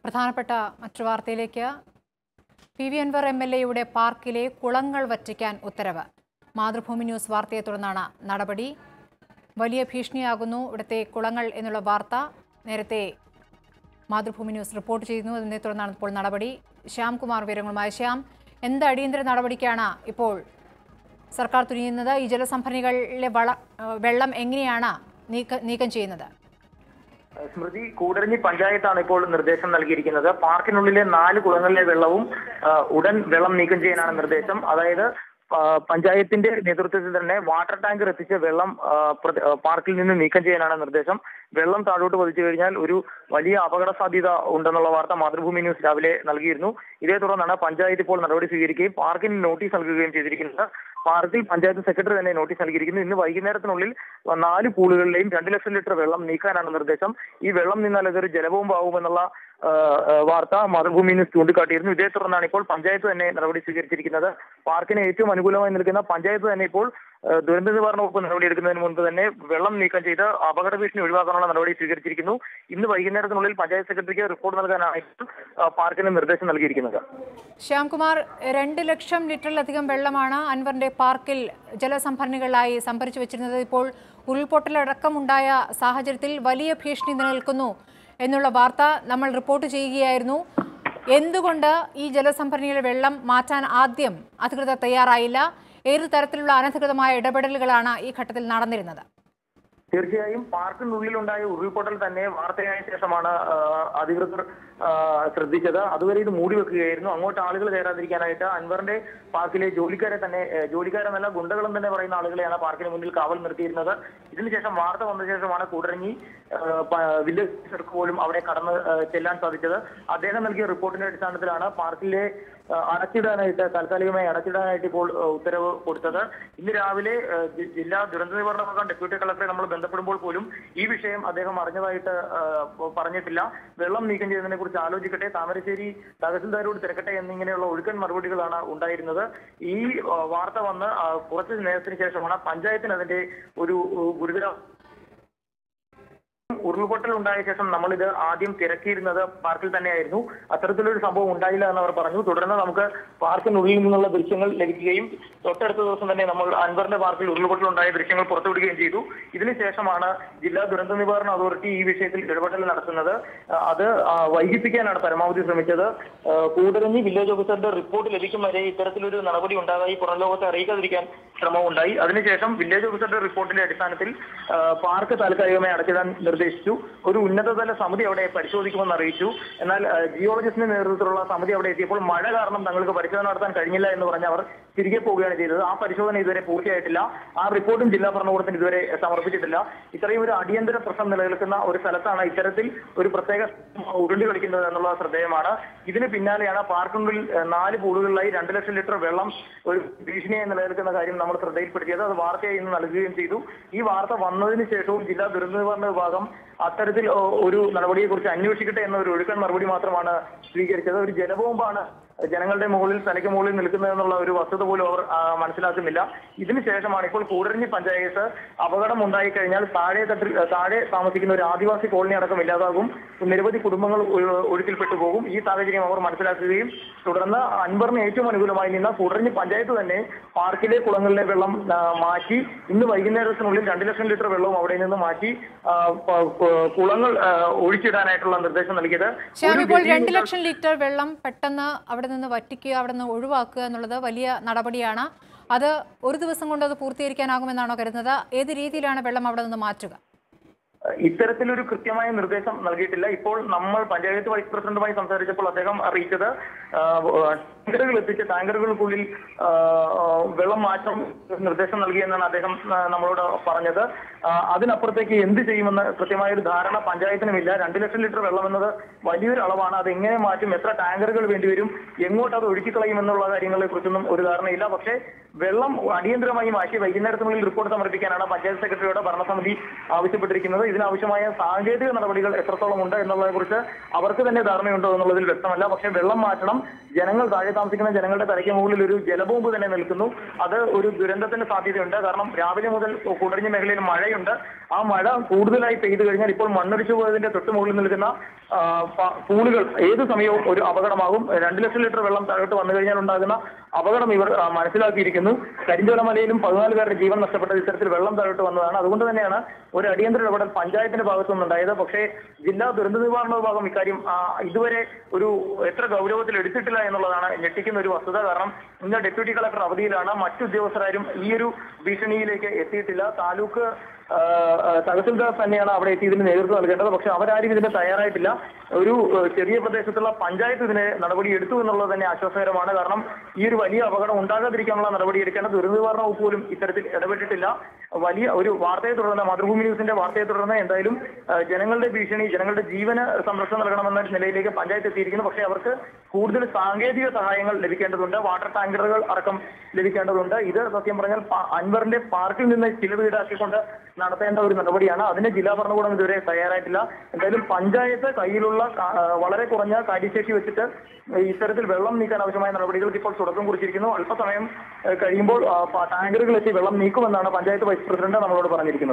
പ്രധാനപ്പെട്ട മറ്റു വാർത്തയിലേക്ക് പി.വി. അൻവർ എം.എൽ.എയുടെ പാർക്കിലെ കുളങ്ങൾ വറ്റിക്കാൻ ഉത്തരവ്. മാതൃഭൂമി ന്യൂസ് വാർത്തയെ തുടർന്നാണ് നടപടി. വലിയ ഭീഷണിയാകുന്നു ഇവിടുത്തെ കുളങ്ങൾ എന്നുള്ള വാർത്ത നേരത്തെ മാതൃഭൂമി ന്യൂസ് റിപ്പോർട്ട് ചെയ്യുന്നു. അതിനെ തുടർന്നാണ് ഇപ്പോൾ നടപടി. ശ്യാംകുമാർ വിവരങ്ങളുമായി. ശ്യാം, എന്ത് അടിയന്തര നടപടിക്കാണ് ഇപ്പോൾ സർക്കാർ തുനിയുന്നത്? ഈ ജലസംഭരണികളിലെ വെള്ളം എങ്ങനെയാണ് നീക്കം ചെയ്യുന്നത്? സ്മൃതി, കൂടരഞ്ഞി പഞ്ചായത്താണ് ഇപ്പോൾ നിർദ്ദേശം നൽകിയിരിക്കുന്നത്. പാർക്കിനുള്ളിലെ 4 കുളങ്ങളിലെ വെള്ളവും ഉടൻ വെള്ളം നീക്കം ചെയ്യാനാണ് നിർദ്ദേശം. അതായത് പഞ്ചായത്തിന്റെ നേതൃത്വത്തിൽ തന്നെ വാട്ടർ ടാങ്കർ എത്തിച്ച് വെള്ളം പാർക്കിൽ നിന്ന് നീക്കം ചെയ്യാനാണ് നിർദ്ദേശം. വെള്ളം താഴോട്ട് പതിച്ചു കഴിഞ്ഞാൽ ഒരു വലിയ അപകട സാധ്യത ഉണ്ടെന്നുള്ള വാർത്ത മാതൃഭൂമി ന്യൂസ് രാവിലെ നൽകിയിരുന്നു. ഇതേ തുടർന്നാണ് പഞ്ചായത്ത് ഇപ്പോൾ നടപടി സ്വീകരിക്കുകയും പാർക്കിന് നോട്ടീസ് നൽകുകയും ചെയ്തിരിക്കുന്നത്. പാർക്കിൽ പഞ്ചായത്ത് സെക്രട്ടറി തന്നെ നോട്ടീസ് നൽകിയിരിക്കുന്നു. ഇന്ന് വൈകുന്നേരത്തിനുള്ളിൽ 4 പൂളുകളിലെയും 2 ലക്ഷം ലിറ്റർ വെള്ളം നീക്കാനാണ് നിർദ്ദേശം. ഈ വെള്ളം നിന്നാൽ അതൊരു ജലബോംബാവുമെന്നുള്ള വാർത്ത മാതൃഭൂമി ന്യൂസ് ചൂണ്ടിക്കാട്ടിയിരുന്നു. ഇതേ തുടർന്നാണ് ഇപ്പോൾ പഞ്ചായത്ത് തന്നെ നടപടി സ്വീകരിച്ചിരിക്കുന്നത്. പാർക്കിന് ഏറ്റവും അനുകൂലമായി നിൽക്കുന്ന പഞ്ചായത്ത് തന്നെ ഇപ്പോൾ ദുരന്ത നിവാരണ വകുപ്പ് നടപടിയെടുക്കുന്നതിന് മുൻപ് തന്നെ വെള്ളം നീക്കം ചെയ്ത് അപകട ഭീഷണി ഒഴിവാക്കാനുള്ള നടപടി സ്വീകരിച്ചിരിക്കുന്നു. ഇന്ന് വൈകുന്നേരത്തിനുള്ളിൽ പഞ്ചായത്ത് സെക്രട്ടറിക്ക് റിപ്പോർട്ട് നൽകാനാണ് പാർക്കിന് നിർദ്ദേശം നൽകിയിരിക്കുന്നത്. ശ്യാംകുമാർ, 2 ലക്ഷം ലിറ്ററിലധികം വെള്ളമാണ് അൻവറിന്റെ പാർക്കിൽ ജലസംഭരണികളായി സംഭരിച്ചു വെച്ചിരുന്നത്. ഇപ്പോൾ ഉരുൾപൊട്ടലടക്കമുണ്ടായ സാഹചര്യത്തിൽ വലിയ ഭീഷണി നിലനിൽക്കുന്നു എന്നുള്ള വാർത്ത നമ്മൾ റിപ്പോർട്ട് ചെയ്യുകയായിരുന്നു. എന്തുകൊണ്ട് ഈ ജലസംഭരണിയിലെ വെള്ളം മാറ്റാൻ ആദ്യം അധികൃതർ തയ്യാറായില്ല? ഏതു തരത്തിലുള്ള അനധികൃതമായ ഇടപെടലുകളാണ് ഈ ഘട്ടത്തിൽ നടന്നിരുന്നത്? തീർച്ചയായും പാർക്കിനുള്ളിലുണ്ടായ ഉരുൾപൊട്ടൽ തന്നെ വാർത്തയായ ശേഷമാണ് അധികൃതർ ശ്രദ്ധിച്ചത്. അതുവരെ ഇത് മൂടി വെക്കുകയായിരുന്നു. അങ്ങോട്ട് ആളുകൾ കയറാതിരിക്കാനായിട്ട് അൻവറിന്റെ പാർക്കിലെ ജോലിക്കാരെന്നല്ല ഗുണ്ടകളും തന്നെ പറയുന്ന ആളുകളെയാണ് പാർക്കിന് മുന്നിൽ കാവൽ നിർത്തിയിരുന്നത്. ഇതിനുശേഷം വാർത്ത വന്ന ശേഷമാണ് കൂടരഞ്ഞി വില്ലേജ് ഓഫീസർക്ക് പോലും അവിടെ കടന്ന് ചെല്ലാൻ സാധിച്ചത്. അദ്ദേഹം നൽകിയ റിപ്പോർട്ടിന്റെ അടിസ്ഥാനത്തിലാണ് പാർക്കിലെ താൽക്കാലികമായി അടച്ചിടാനായിട്ട് ഇപ്പോൾ ഉത്തരവ് കൊടുത്തത്. ഇന്ന് രാവിലെ ജില്ലാ ദുരന്ത നിവാരണ വകുപ്പ് ഡെപ്യൂട്ടി കളക്ടറെ നമ്മൾ ബന്ധപ്പെടുമ്പോൾ പോലും ഈ വിഷയം അദ്ദേഹം അറിഞ്ഞതായിട്ട് പറഞ്ഞിട്ടില്ല. വെള്ളം നീക്കം ചെയ്യുന്നതിനെ കുറിച്ച് ആലോചിക്കട്ടെ, താമരശ്ശേരി തഹസിൽദാരോട് തിരക്കട്ടെ എന്നിങ്ങനെയുള്ള ഒഴുക്കൻ മറുപടികളാണ് ഉണ്ടായിരുന്നത്. ഈ വാർത്ത വന്ന് കുറച്ച് നേരത്തിന് ശേഷമാണ് പഞ്ചായത്തിന് അതിന്റെ ഒരു ഗുരുതര ഉരുൾപൊട്ടൽ ഉണ്ടായ ശേഷം നമ്മളിത് ആദ്യം തിരക്കിയിരുന്നത് പാർക്കിൽ തന്നെയായിരുന്നു. അത്തരത്തിലൊരു സംഭവം ഉണ്ടായില്ല എന്ന് അവർ പറഞ്ഞു. തുടർന്ന് നമുക്ക് പാർക്കിനുള്ളിൽ നിന്നുള്ള ദൃശ്യങ്ങൾ ലഭിക്കുകയും തൊട്ടടുത്ത ദിവസം തന്നെ നമ്മൾ അൻവറിന്റെ പാർക്കിൽ ഉരുൾപൊട്ടൽ ഉണ്ടായ ദൃശ്യങ്ങൾ പുറത്തുവിടുകയും ചെയ്തു. ഇതിനുശേഷമാണ് ജില്ലാ ദുരന്ത നിവാരണ അതോറിറ്റി ഈ വിഷയത്തിൽ ഇടപെടൽ നടത്തുന്നത്. അത് വൈകിപ്പിക്കാനാണ് പരമാവധി ശ്രമിച്ചത്. കൂടരഞ്ഞി വില്ലേജ് ഓഫീസറുടെ റിപ്പോർട്ട് ലഭിക്കും വരെ ഇത്തരത്തിലൊരു നടപടി ഉണ്ടായി പുറം ലോകത്തെ അറിയിക്കാതിരിക്കാൻ ശ്രമമുണ്ടായി. അതിനുശേഷം വില്ലേജ് ഓഫീസറുടെ റിപ്പോർട്ടിന്റെ അടിസ്ഥാനത്തിൽ പാർക്ക് താൽക്കാലികമായി അടച്ചിടാൻ നിർദ്ദേശിച്ചു. ഒരു ഉന്നതതല സമിതി അവിടെ പരിശോധിക്കുമെന്ന് അറിയിച്ചു. എന്നാൽ ജിയോളജിസ്റ്റിന്റെ നേതൃത്വത്തിലുള്ള സമിതി അവിടെ എത്തിയപ്പോൾ മഴ കാരണം തങ്ങൾക്ക് പരിശോധന നടത്താൻ കഴിഞ്ഞില്ല എന്ന് പറഞ്ഞ് അവർ തിരികെ പോവുകയാണ് ചെയ്തത്. ആ പരിശോധന ഇതുവരെ പൂർത്തിയായിട്ടില്ല. ആ റിപ്പോർട്ടും ജില്ലാ ഭരണകൂടത്തിന് ഇതുവരെ സമർപ്പിച്ചിട്ടില്ല. ഇത്രയും ഒരു അടിയന്തര പ്രശ്നം നിലനിൽക്കുന്ന ഒരു സ്ഥലത്താണ് ഇത്തരത്തിൽ ഒരു പ്രത്യേക ഉരുണ്ടി കളിക്കുന്നത് എന്നുള്ളത് ശ്രദ്ധേയമാണ്. ഇതിന് പിന്നാലെയാണ് പാർക്കിനുള്ളിൽ 4 പൂളുകളിലായി 2 ലക്ഷം ലിറ്റർ വെള്ളം ഒരു ഭീഷണിയായി നിലനിൽക്കുന്ന കാര്യം നമ്മൾ ശ്രദ്ധയിൽപ്പെടുത്തിയത്. അത് വാർത്തയായി ഇന്ന് നൽകുകയും ചെയ്തു. ഈ വാർത്ത വന്നതിന് ശേഷവും ജില്ലാ ദുരന്ത നിവാരണ വിഭാഗം അത്തരത്തിൽ ഒരു നടപടിയെക്കുറിച്ച് അന്വേഷിക്കട്ടെ എന്ന ഒരു ഒഴുക്കൻ മറുപടി മാത്രമാണ് സ്വീകരിച്ചത്. ഒരു ജലബോംബാണ് ജനങ്ങളുടെ തലയ്ക്ക് മുകളിൽ നിൽക്കുന്നതെന്നുള്ള ഒരു വസ്തുത പോലും അവർ മനസ്സിലാക്കുന്നില്ല. ഇതിനുശേഷമാണ് ഇപ്പോൾ കൂടരഞ്ഞി പഞ്ചായത്ത് അപകടം ഉണ്ടായിക്കഴിഞ്ഞാൽ താഴെ താമസിക്കുന്ന ഒരു ആദിവാസി കോളനി അടക്കം ഇല്ലാതാകും, നിരവധി കുടുംബങ്ങൾ ഒഴുക്കിൽപ്പെട്ടു പോകും. ഈ സാഹചര്യം അവർ മനസ്സിലാക്കുകയും തുടർന്ന് അൻവറിന് ഏറ്റവും അനുകൂലമായി നിന്ന കൂടരഞ്ഞി പഞ്ചായത്ത് തന്നെ പാർക്കിലെ കുളങ്ങളിലെ വെള്ളം മാറ്റി ഇന്ന് വൈകുന്നേരത്തിനുള്ളിൽ 2 ലക്ഷം ലിറ്റർ വെള്ളവും അവിടെ നിന്ന് മാറ്റി കുളങ്ങൾ ഒഴിച്ചിടാനായിട്ടുള്ള നിർദ്ദേശം നൽകിയത്. ഇപ്പോൾ 2 ലക്ഷം ലിറ്റർ വെള്ളം പെട്ടെന്ന് അവിടെ നിന്ന് വറ്റിക്കുക, അവിടെ നിന്ന് ഒഴിവാക്കുക എന്നുള്ളത് വലിയ നടപടിയാണ്. അത് ഒരു ദിവസം കൊണ്ട് അത് പൂർത്തീകരിക്കാനാകുമെന്നാണോ കരുതുന്നത്? ഏത് രീതിയിലാണ് വെള്ളം അവിടെ നിന്ന് മാറ്റുക? ഇത്തരത്തിലൊരു കൃത്യമായ നിർദ്ദേശം നൽകിയിട്ടില്ല. ഇപ്പോൾ നമ്മൾ പഞ്ചായത്ത് വൈസ് പ്രസിഡന്റുമായി സംസാരിച്ചപ്പോൾ അദ്ദേഹം അറിയിച്ചത് ടാങ്കറുകൾ എത്തിച്ച് ടാങ്കറുകൾക്കുള്ളിൽ വെള്ളം മാറ്റം നിർദ്ദേശം നൽകിയെന്നാണ് അദ്ദേഹം നമ്മളോട് പറഞ്ഞത്. അതിനപ്പുറത്തേക്ക് എന്ത് ചെയ്യുമെന്ന് കൃത്യമായൊരു ധാരണ പഞ്ചായത്തിനുമില്ല. 2 ലക്ഷം ലിറ്റർ വെള്ളം എന്നത് വലിയൊരു അളവാണ്. അത് എങ്ങനെ മാറ്റും, എത്ര ടാങ്കറുകൾ വേണ്ടിവരും, എങ്ങോട്ട് അത് ഒഴുക്കിക്കളയുമെന്നുള്ള കാര്യങ്ങളെ കുറിച്ചൊന്നും ഒരു ധാരണയില്ല. പക്ഷേ വെള്ളം അടിയന്തരമായി മാറ്റി വൈകുന്നേരത്തിനുള്ളിൽ റിപ്പോർട്ട് സമർപ്പിക്കാനാണ് പഞ്ചായത്ത് സെക്രട്ടറിയോട് ഭരണസമിതി ആവശ്യപ്പെട്ടിരിക്കുന്നത്. ഇതിനാവശ്യമായ സാങ്കേതിക നടപടികൾ എത്രത്തോളം ഉണ്ട് എന്നുള്ളതിനെ കുറിച്ച് അവർക്ക് തന്നെ ധാരണയുണ്ടോ എന്നുള്ളതിൽ വ്യക്തമല്ല. പക്ഷേ വെള്ളം മാറ്റണം, ജനങ്ങൾ താഴെ താമസിക്കുന്ന ജനങ്ങളുടെ തലയ്ക്ക് മുകളിൽ ഒരു ജലബോംബ് തന്നെ നിൽക്കുന്നു. അത് ഒരു ദുരന്തത്തിന് സാധ്യതയുണ്ട്. കാരണം രാവിലെ മുതൽ കുടഞ്ഞ മേഖലയിൽ മഴയുണ്ട്. ആ മഴ കൂടുതലായി പെയ്തു കഴിഞ്ഞാൽ ഇപ്പോൾ മണ്ണൊലിച്ചു പോയതിന്റെ തൊട്ട് മുകളിൽ നിൽക്കുന്ന പൂളുകൾ ഏത് സമയവും ഒരു അപകടമാകും. 2 ലക്ഷം ലിറ്റർ വെള്ളം താഴോട്ട് വന്നു കഴിഞ്ഞാൽ ഉണ്ടാകുന്ന അപകടം ഇവർ മനസ്സിലാക്കിയിരിക്കുന്നു. കരിഞ്ചോല മലയിലും 14 പേരുടെ ജീവൻ നഷ്ടപ്പെട്ട ഇത്തരത്തിൽ വെള്ളം താഴോട്ട് വന്നതാണ്. അതുകൊണ്ട് തന്നെയാണ് ഒരു അടിയന്തര ഇടപെടൽ പഞ്ചായത്തിന്റെ ഭാഗത്തു നിന്നുണ്ടായത്. പക്ഷേ ജില്ലാ ദുരന്ത നിവാരണ വിഭാഗം ഇക്കാര്യം ഇതുവരെ എത്ര ഗൗരവത്തിൽ എടുത്തിട്ടില്ല എന്നുള്ളതാണ് ഞെട്ടിക്കുന്ന ഒരു വസ്തുത. കാരണം ഇന്ന് ഡെപ്യൂട്ടി കളക്ടർ അവധിയിലാണ്. മറ്റു ഉദ്യോഗസ്ഥരാരും ഈ ഒരു ഭീഷണിയിലേക്ക് എത്തിയിട്ടില്ല. താലൂക്ക് തഹസിൽദാർ തന്നെയാണ് അവിടെ എത്തി ഇതിന് നേതൃത്വം നൽകേണ്ടത്. പക്ഷെ അവരാരും ഇതിന് തയ്യാറായിട്ടില്ല. ഒരു ചെറിയ പ്രദേശത്തുള്ള പഞ്ചായത്ത് ഇതിന് നടപടി എടുത്തു എന്നുള്ളത് തന്നെ ആശ്വാസകരമാണ്. കാരണം ഈ ഒരു വലിയ അപകടം ഉണ്ടാകാതിരിക്കാനുള്ള നടപടി എടുക്കേണ്ട ദുരന്ത നിവാരണ വകുപ്പ് പോലും ഇത്തരത്തിൽ ഇടപെട്ടിട്ടില്ല. വലിയ ഒരു വാർത്തയെ തുടർന്ന്, മാതൃഭൂമി ന്യൂസിന്റെ വാർത്തയെ തുടർന്ന് എന്തായാലും ജനങ്ങളുടെ ഭീഷണി, ജനങ്ങളുടെ ജീവന് സംരക്ഷണം നൽകണമെന്ന നിലയിലേക്ക് പഞ്ചായത്ത് എത്തിയിരിക്കുന്നു. പക്ഷേ അവർക്ക് കൂടുതൽ സാങ്കേതിക സഹായങ്ങൾ ലഭിക്കേണ്ടതുണ്ട്. വാട്ടർ ടാങ്കറുകൾ അടക്കം ലഭിക്കേണ്ടതുണ്ട്. ഇത് സത്യം പറഞ്ഞാൽ അൻവറിന്റെ പാർക്കിൽ നിന്ന് ചിലവ് ഈടാക്കിക്കൊണ്ട് നടത്തേണ്ട ഒരു നടപടിയാണ്. അതിന് ജില്ലാ ഭരണകൂടം ഇതുവരെ തയ്യാറായിട്ടില്ല. എന്തായാലും പഞ്ചായത്ത് കയ്യിലുള്ള വളരെ കുറഞ്ഞ കാര്യശേഷി വെച്ചിട്ട് ഇത്തരത്തിൽ വെള്ളം നീക്കാൻ ആവശ്യമായ നടപടികൾക്ക് ഇപ്പോൾ തുടക്കം കുറിച്ചിരിക്കുന്നു. അല്പസമയം കഴിയുമ്പോൾ ടാങ്കറുകൾ എത്തി വെള്ളം നീക്കുമെന്നാണ് പഞ്ചായത്ത് വൈസ് പ്രസിഡന്റ് നമ്മളോട് പറഞ്ഞിരിക്കുന്നത്.